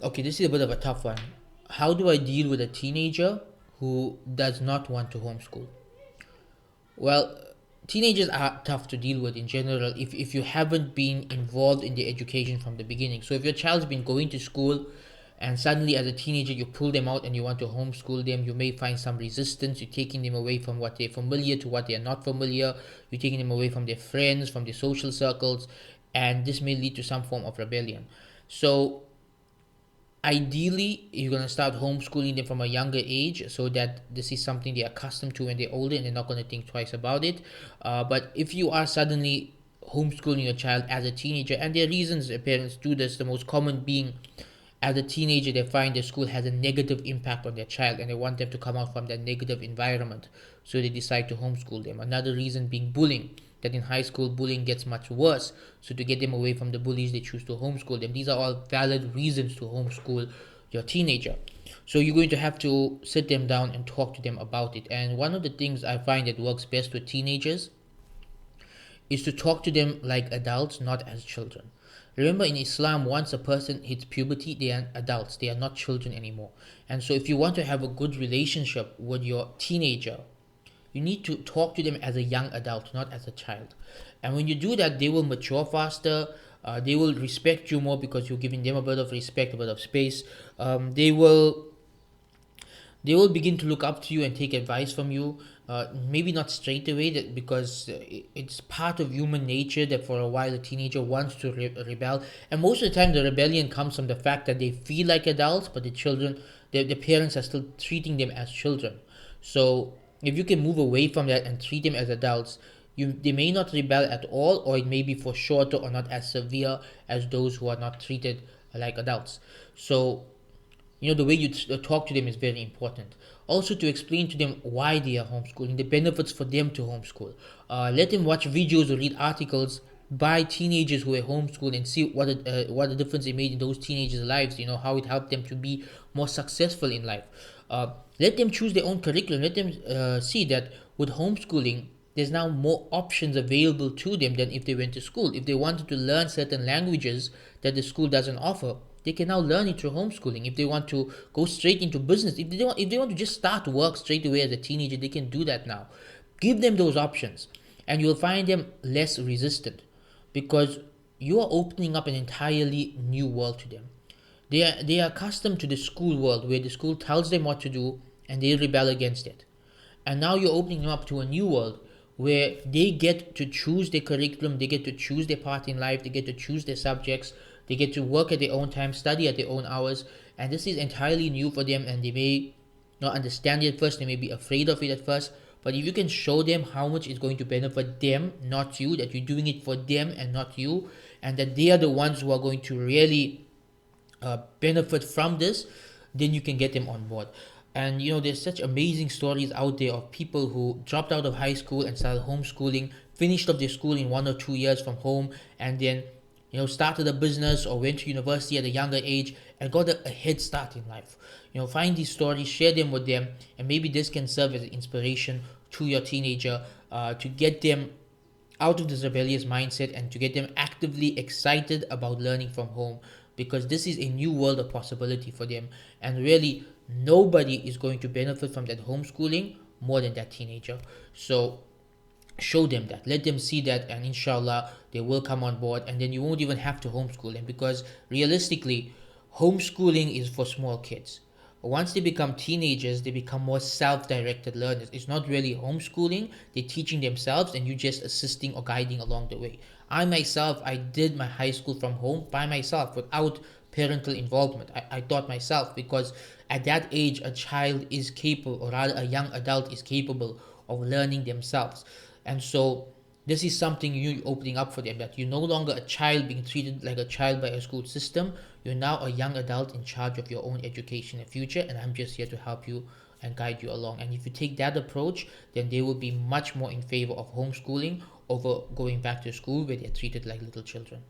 Okay, this is a bit of a tough one. How do I deal with a teenager who does not want to homeschool? Well, teenagers are tough to deal with in general if you haven't been involved in the education from the beginning. So if your child's been going to school and suddenly as a teenager you pull them out and you want to homeschool them, you may find some resistance. You're taking them away from what they're familiar to what they're not familiar. You're taking them away from their friends, from their social circles, and this may lead to some form of rebellion. So ideally you're going to start homeschooling them from a younger age so that this is something they're accustomed to when they're older and they're not going to think twice about it. But if you are suddenly homeschooling your child as a teenager, and there are reasons parents do this, the most common being as a teenager they find the school has a negative impact on their child and they want them to come out from that negative environment, so they decide to homeschool them. Another reason being bullying, that in high school bullying gets much worse, so to get them away from the bullies they choose to homeschool them. These are all valid reasons to homeschool your teenager. So you're going to have to sit them down and talk to them about it. And one of the things I find that works best with teenagers is to talk to them like adults, not as children. Remember, in Islam, once a person hits puberty, they are adults, they are not children anymore. And so, if you want to have a good relationship with your teenager, you need to talk to them as a young adult, not as a child. And when you do that, they will mature faster. They will respect you more because you're giving them a bit of respect, a bit of space. They will begin to look up to you and take advice from you. Maybe not straight away, that because it's part of human nature that for a while a teenager wants to rebel, and most of the time the rebellion comes from the fact that they feel like adults, but the parents are still treating them as children. So if you can move away from that and treat them as adults, they may not rebel at all, or it may be for shorter or not as severe as those who are not treated like adults. So the way you talk to them is very important. Also, to explain to them why they are homeschooling, the benefits for them to homeschool. Let them watch videos or read articles by teenagers who are homeschooled and see what the difference it made in those teenagers' lives. How it helped them to be more successful in life. Let them choose their own curriculum. Let them see that with homeschooling there's now more options available to them than if they went to school. If they wanted to learn certain languages that the school doesn't offer, they can now learn it through homeschooling. If they want to go straight into business, if they want to just start work straight away as a teenager, they can do that now. Give them those options, and you'll find them less resistant because you are opening up an entirely new world to them. They are accustomed to the school world where the school tells them what to do and they rebel against it. And now you're opening them up to a new world where they get to choose their curriculum, they get to choose their path in life, they get to choose their subjects, they get to work at their own time, study at their own hours, and this is entirely new for them, and they may not understand it at first, they may be afraid of it at first, but if you can show them how much it's going to benefit them, not you, that you're doing it for them and not you, and that they are the ones who are going to really benefit from this, then you can get them on board. And there's such amazing stories out there of people who dropped out of high school and started homeschooling, finished up their school in 1 or 2 years from home, and then started a business or went to university at a younger age and got a head start in life. Find these stories, share them with them, and maybe this can serve as an inspiration to your teenager, to get them out of this rebellious mindset and to get them actively excited about learning from home, because this is a new world of possibility for them, and really nobody is going to benefit from that homeschooling more than that teenager. So show them that, let them see that, and inshallah they will come on board, and then you won't even have to homeschool them, because realistically homeschooling is for small kids. Once they become teenagers, they become more self-directed learners. It's not really homeschooling, they're teaching themselves and you just assisting or guiding along the way. I did my high school from home by myself without parental involvement. I taught myself because at that age a child is capable, or rather a young adult is capable of learning themselves. And so this is something you opening up for them, that you're no longer a child being treated like a child by a school system. You're now a young adult in charge of your own education and future, and I'm just here to help you and guide you along. And if you take that approach, then they will be much more in favor of homeschooling over going back to school where they're treated like little children.